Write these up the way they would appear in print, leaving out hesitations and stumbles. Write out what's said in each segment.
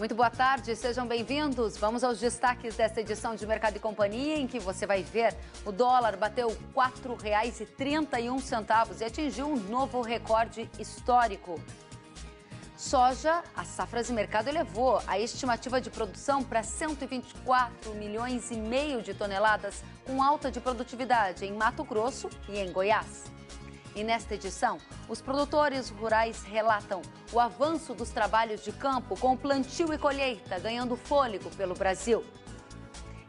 Muito boa tarde, sejam bem-vindos. Vamos aos destaques desta edição de Mercado e Companhia, em que você vai ver o dólar bateu R$ 4,31 e atingiu um novo recorde histórico. Soja, a Safras e Mercado elevou a estimativa de produção para 124,5 milhões de toneladas, com alta de produtividade em Mato Grosso e em Goiás. E nesta edição, os produtores rurais relatam o avanço dos trabalhos de campo com plantio e colheita ganhando fôlego pelo Brasil.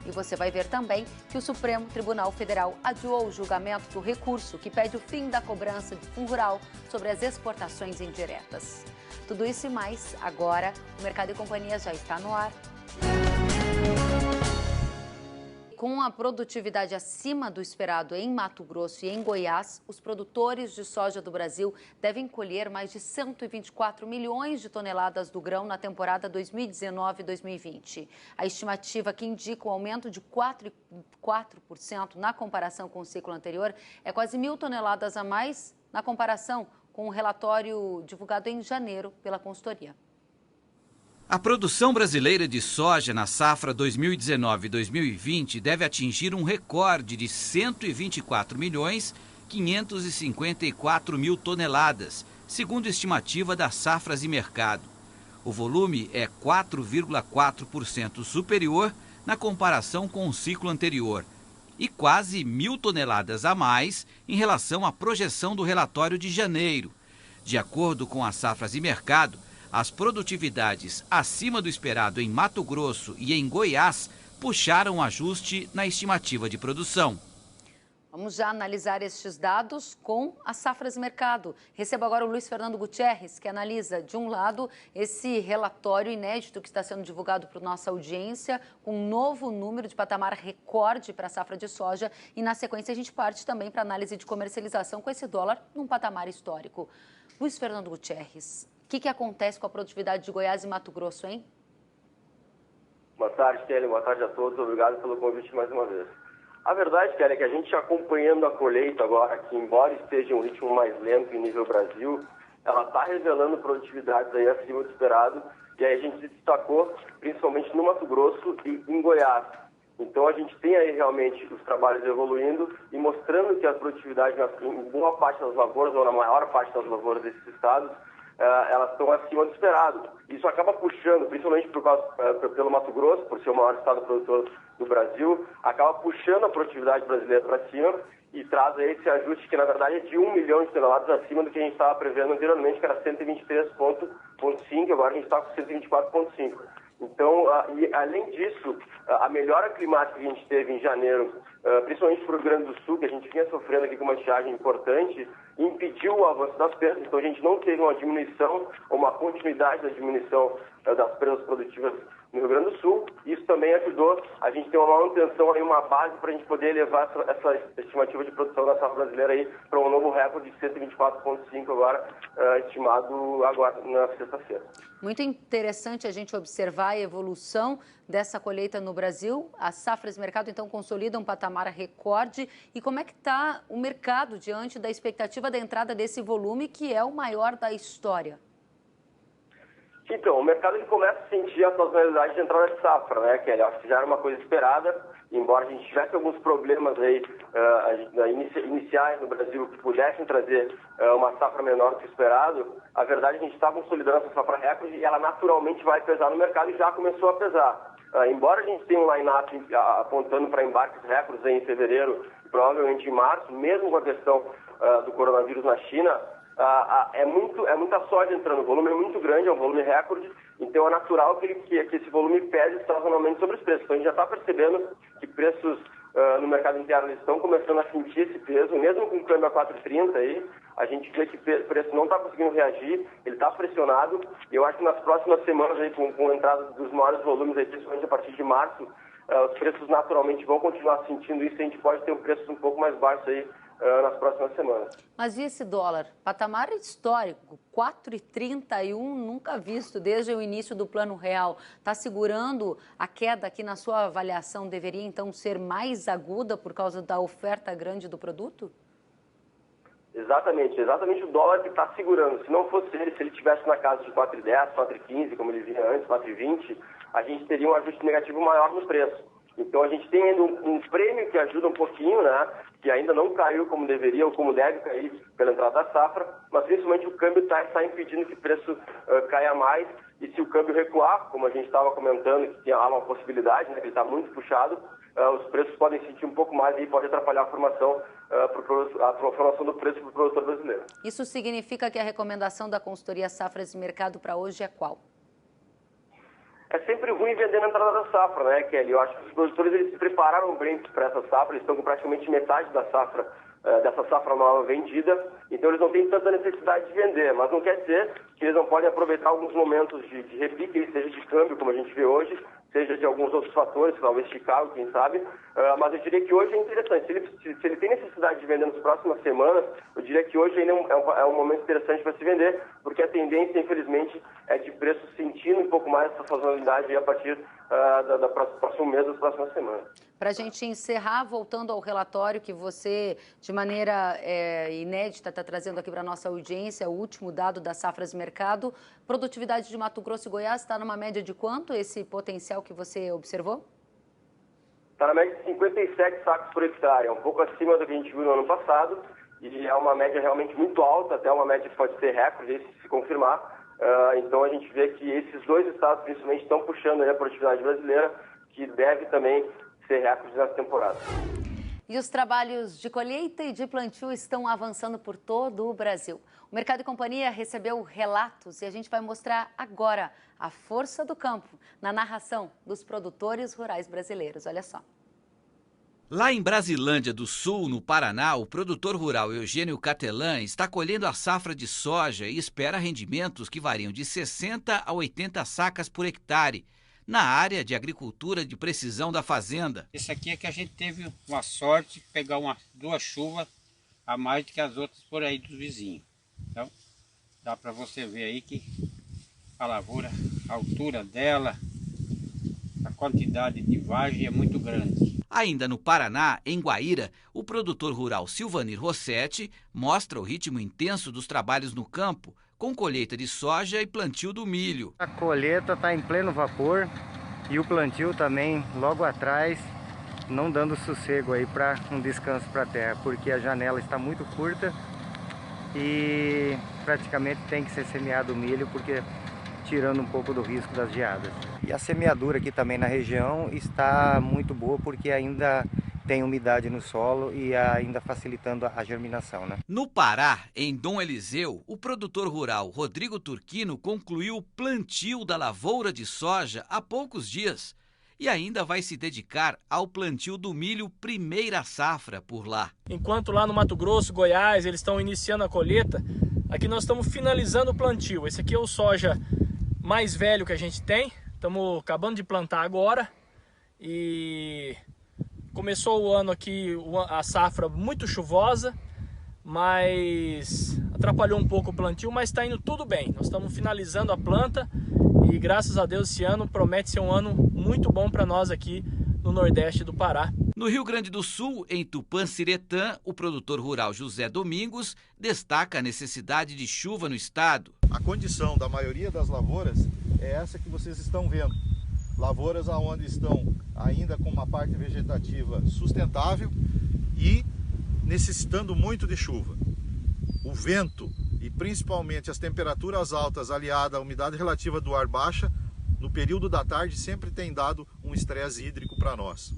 E você vai ver também que o Supremo Tribunal Federal adiou o julgamento do recurso que pede o fim da cobrança de fundo rural sobre as exportações indiretas. Tudo isso e mais, agora o Mercado e Companhia já está no ar. Com a produtividade acima do esperado em Mato Grosso e em Goiás, os produtores de soja do Brasil devem colher mais de 124 milhões de toneladas do grão na temporada 2019-2020. A estimativa, que indica um aumento de 4% na comparação com o ciclo anterior, é quase 1.000 toneladas a mais na comparação com o relatório divulgado em janeiro pela consultoria. A produção brasileira de soja na safra 2019-2020 deve atingir um recorde de 124.554.000 toneladas, segundo estimativa da Safras e Mercado. O volume é 4,4% superior na comparação com o ciclo anterior e quase 1.000 toneladas a mais em relação à projeção do relatório de janeiro. De acordo com a Safras e Mercado, as produtividades acima do esperado em Mato Grosso e em Goiás puxaram o ajuste na estimativa de produção. Vamos já analisar estes dados com a Safras e Mercado. Recebo agora o Luiz Fernando Gutierrez, que analisa, de um lado, esse relatório inédito que está sendo divulgado para a nossa audiência, com um novo número de patamar recorde para a safra de soja. E, na sequência, a gente parte também para a análise de comercialização com esse dólar num patamar histórico. Luiz Fernando Gutierrez, o que acontece com a produtividade de Goiás e Mato Grosso, hein? Boa tarde, Kelly. Boa tarde a todos. Obrigado pelo convite mais uma vez. A verdade, Kelly, é que a gente acompanhando a colheita agora, que embora esteja em um ritmo mais lento em nível Brasil, ela está revelando produtividades aí acima do esperado, e aí a gente se destacou principalmente no Mato Grosso e em Goiás. Então a gente tem aí realmente os trabalhos evoluindo e mostrando que a produtividade em boa parte das lavouras, ou na maior parte das lavouras desses estados, elas estão acima do esperado. Isso acaba puxando, principalmente pelo Mato Grosso, por ser o maior estado produtor do Brasil, acaba puxando a produtividade brasileira para cima e traz aí esse ajuste que, na verdade, é de 1 milhão de toneladas acima do que a gente estava prevendo anteriormente, que era 123,5, agora a gente está com 124,5. Então, e, além disso, a melhora climática que a gente teve em janeiro, principalmente para o Rio Grande do Sul, que a gente vinha sofrendo aqui com uma estiagem importante, impediu o avanço das perdas. Então, a gente não teve uma diminuição ou uma continuidade da diminuição das perdas produtivas no Rio Grande do Sul. Isso também ajudou a gente ter uma manutenção, aí, uma base para a gente poder elevar essa estimativa de produção da safra brasileira aí para um novo recorde de 124,5 agora, estimado agora na sexta-feira. Muito interessante a gente observar a evolução dessa colheita no Brasil. As safras de mercado, então, consolidam um patamar recorde. E como é que está o mercado diante da expectativa da entrada desse volume, que é o maior da história? Então, o mercado ele começa a sentir a sazonalidade de entrada de safra, né, Kelly? Acho que já era uma coisa esperada, embora a gente tivesse alguns problemas aí iniciais no Brasil que pudessem trazer uma safra menor do que esperado. A verdade é que a gente está consolidando essa safra recorde e ela naturalmente vai pesar no mercado e já começou a pesar. Embora a gente tenha um line-up apontando para embarques recordes em fevereiro e provavelmente em março, mesmo com a questão do coronavírus na China, é muita soja entrando, o volume é muito grande, é um volume recorde, então é natural que esse volume pese sazonalmente sobre os preços. Então a gente já está percebendo que preços no mercado interno eles estão começando a sentir esse peso, mesmo com o câmbio a 4,30 aí, a gente vê que o preço não está conseguindo reagir, ele está pressionado, e eu acho que nas próximas semanas aí, com a entrada dos maiores volumes aí, principalmente a partir de março, os preços naturalmente vão continuar sentindo isso e a gente pode ter um preço um pouco mais baixo aí nas próximas semanas. Mas e esse dólar? Patamar histórico, 4,31, nunca visto desde o início do Plano Real. Está segurando a queda que, na sua avaliação, deveria então ser mais aguda por causa da oferta grande do produto? Exatamente o dólar que está segurando. Se não fosse ele, se ele estivesse na casa de 4,10, 4,15, como ele vinha antes, 4,20, a gente teria um ajuste negativo maior no preço. Então a gente tem ainda um prêmio que ajuda um pouquinho, né? Que ainda não caiu como deveria ou como deve cair pela entrada da safra, mas principalmente o câmbio está impedindo que o preço caia mais. E se o câmbio recuar, como a gente estava comentando, que há uma possibilidade, né, que ele está muito puxado, os preços podem sentir um pouco mais e pode atrapalhar a formação do preço para o produtor brasileiro. Isso significa que a recomendação da consultoria Safras e Mercado para hoje é qual? É sempre ruim vender na entrada da safra, né, Kelly? Eu acho que os produtores eles se prepararam bem para essa safra, eles estão com praticamente metade da safra, dessa safra nova vendida, então eles não têm tanta necessidade de vender, mas não quer dizer que eles não podem aproveitar alguns momentos de repique, seja de câmbio, como a gente vê hoje, seja de alguns outros fatores, talvez Chicago, quem sabe, mas eu diria que hoje é interessante. Se ele tem necessidade de vender nas próximas semanas, eu diria que hoje ainda é um momento interessante para se vender, porque a tendência, infelizmente, é de preço sentindo um pouco mais essa sazonalidade a partir do próximo mês, das próximas semanas. Para a gente encerrar, voltando ao relatório que você, de maneira inédita, está trazendo aqui para a nossa audiência, o último dado da Safras Mercado, produtividade de Mato Grosso e Goiás está numa média de quanto esse potencial que você observou? Está na média de 57 sacos por hectare, é um pouco acima do que a gente viu no ano passado, e é uma média realmente muito alta, até uma média que pode ser recorde, se confirmar. Então a gente vê que esses dois estados principalmente estão puxando a produtividade brasileira, que deve também ser recorde nessa temporada. E os trabalhos de colheita e de plantio estão avançando por todo o Brasil. O Mercado e Companhia recebeu relatos e a gente vai mostrar agora a força do campo na narração dos produtores rurais brasileiros. Olha só. Lá em Brasilândia do Sul, no Paraná, o produtor rural Eugênio Catelan está colhendo a safra de soja e espera rendimentos que variam de 60 a 80 sacas por hectare, na área de agricultura de precisão da fazenda. Esse aqui é que a gente teve uma sorte de pegar duas chuvas a mais do que as outras por aí dos vizinhos. Então, dá para você ver aí que a lavoura, a altura dela, a quantidade de vagem é muito grande. Ainda no Paraná, em Guaíra, o produtor rural Silvanir Rossetti mostra o ritmo intenso dos trabalhos no campo, com colheita de soja e plantio do milho. A colheita está em pleno vapor e o plantio também logo atrás, não dando sossego aí para um descanso para a terra, porque a janela está muito curta e praticamente tem que ser semeado o milho, porque tirando um pouco do risco das geadas. E a semeadura aqui também na região está muito boa, porque ainda tem umidade no solo e ainda facilitando a germinação, né? No Pará, em Dom Eliseu, o produtor rural Rodrigo Turquino concluiu o plantio da lavoura de soja há poucos dias e ainda vai se dedicar ao plantio do milho primeira safra por lá. Enquanto lá no Mato Grosso, Goiás, eles estão iniciando a colheita, aqui nós estamos finalizando o plantio. Esse aqui é o soja mais velho que a gente tem, estamos acabando de plantar agora e começou o ano aqui, a safra muito chuvosa, mas atrapalhou um pouco o plantio, mas está indo tudo bem. Nós estamos finalizando a planta e graças a Deus esse ano promete ser um ano muito bom para nós aqui no Nordeste do Pará. No Rio Grande do Sul, em Tupã-Siretã, o produtor rural José Domingos destaca a necessidade de chuva no estado. A condição da maioria das lavouras é essa que vocês estão vendo. Lavouras onde estão ainda com uma parte vegetativa sustentável e necessitando muito de chuva. O vento e principalmente as temperaturas altas aliadas à umidade relativa do ar baixa, no período da tarde sempre tem dado um estresse hídrico para nós.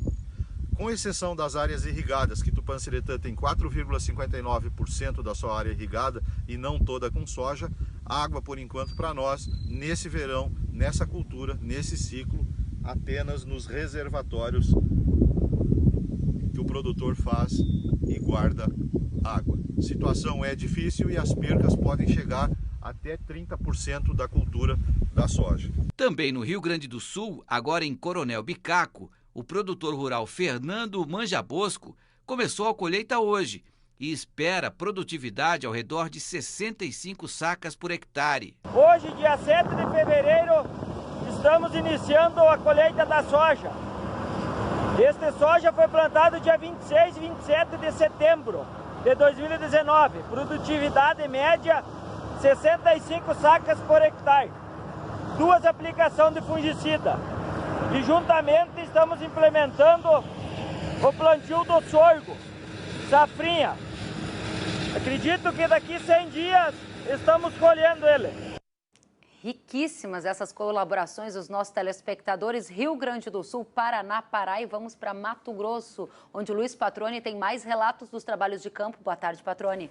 Com exceção das áreas irrigadas, que Tupã-Siretã tem 4,59% da sua área irrigada e não toda com soja, água por enquanto para nós, nesse verão, nessa cultura, nesse ciclo, apenas nos reservatórios que o produtor faz e guarda água. A situação é difícil e as percas podem chegar até 30% da cultura da soja. Também no Rio Grande do Sul, agora em Coronel Bicaco, o produtor rural Fernando Manjabosco começou a colheita hoje e espera produtividade ao redor de 65 sacas por hectare. Hoje, dia 7 de fevereiro, estamos iniciando a colheita da soja. Este soja foi plantado dia 26 e 27 de setembro. de 2019, produtividade média 65 sacas por hectare, 2 aplicações de fungicida e juntamente estamos implementando o plantio do sorgo, safrinha. Acredito que daqui 100 dias estamos colhendo ele. Riquíssimas essas colaborações dos nossos telespectadores. Rio Grande do Sul, Paraná, Pará e vamos para Mato Grosso, onde o Luiz Patroni tem mais relatos dos trabalhos de campo. Boa tarde, Patroni.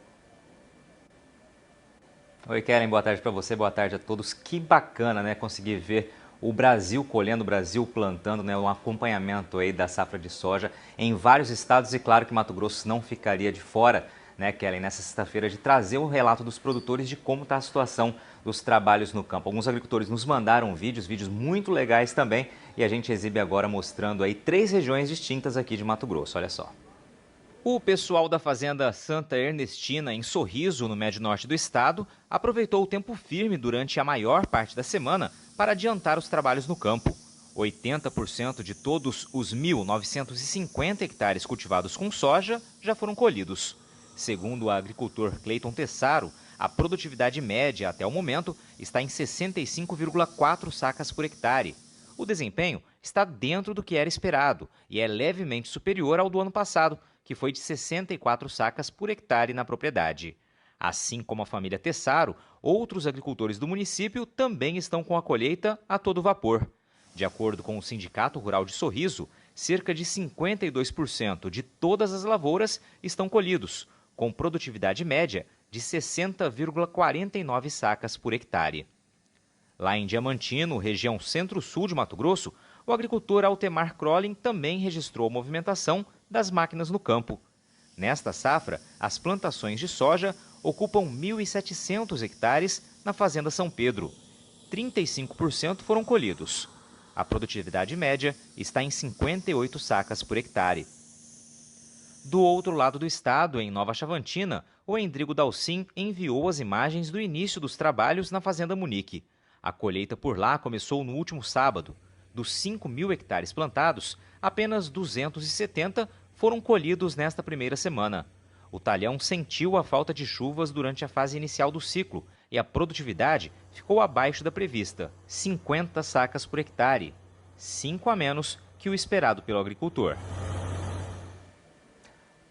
Oi, Kellen, boa tarde para você, boa tarde a todos. Que bacana, né, conseguir ver o Brasil colhendo, o Brasil plantando, né, um acompanhamento aí da safra de soja em vários estados e claro que Mato Grosso não ficaria de fora, né, Kellen, nessa sexta-feira de trazer o relato dos produtores de como está a situação dos trabalhos no campo. Alguns agricultores nos mandaram vídeos muito legais também e a gente exibe agora mostrando aí 3 regiões distintas aqui de Mato Grosso, olha só. O pessoal da fazenda Santa Ernestina, em Sorriso, no médio norte do estado, aproveitou o tempo firme durante a maior parte da semana para adiantar os trabalhos no campo. 80% de todos os 1.950 hectares cultivados com soja já foram colhidos. Segundo o agricultor Cleiton Tessaro, a produtividade média até o momento está em 65,4 sacas por hectare. O desempenho está dentro do que era esperado e é levemente superior ao do ano passado, que foi de 64 sacas por hectare na propriedade. Assim como a família Tessaro, outros agricultores do município também estão com a colheita a todo vapor. De acordo com o Sindicato Rural de Sorriso, cerca de 52% de todas as lavouras estão colhidos, com produtividade média de 60,49 sacas por hectare. Lá em Diamantino, região centro-sul de Mato Grosso, o agricultor Altemar Crolin também registrou a movimentação das máquinas no campo. Nesta safra, as plantações de soja ocupam 1.700 hectares na Fazenda São Pedro. 35% foram colhidos. A produtividade média está em 58 sacas por hectare. Do outro lado do estado, em Nova Chavantina, o Endrigo Dalcin enviou as imagens do início dos trabalhos na Fazenda Munique. A colheita por lá começou no último sábado. Dos 5.000 hectares plantados, apenas 270 foram colhidos nesta primeira semana. O talhão sentiu a falta de chuvas durante a fase inicial do ciclo e a produtividade ficou abaixo da prevista, 50 sacas por hectare, 5 a menos que o esperado pelo agricultor.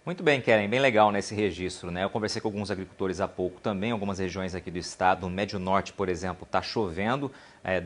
Muito bem, Kellen, bem legal nesse registro, né? Eu conversei com alguns agricultores há pouco também, algumas regiões aqui do estado, no Médio Norte, por exemplo, está chovendo,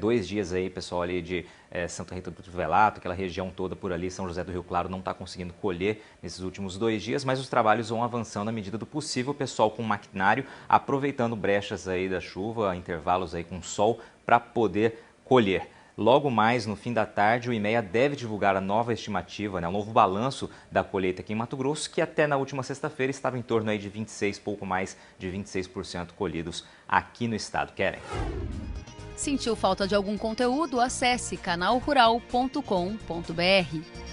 2 dias aí, pessoal ali de Santa Rita do Trivelato, aquela região toda por ali, São José do Rio Claro, não está conseguindo colher nesses últimos 2 dias, mas os trabalhos vão avançando à medida do possível, o pessoal com maquinário, aproveitando brechas aí da chuva, intervalos aí com sol, para poder colher. Logo mais, no fim da tarde, o IMEA deve divulgar a nova estimativa, né, o novo balanço da colheita aqui em Mato Grosso, que até na última sexta-feira estava em torno aí de 26%, pouco mais de 26% colhidos aqui no estado. Querem? Sentiu falta de algum conteúdo? Acesse canalrural.com.br.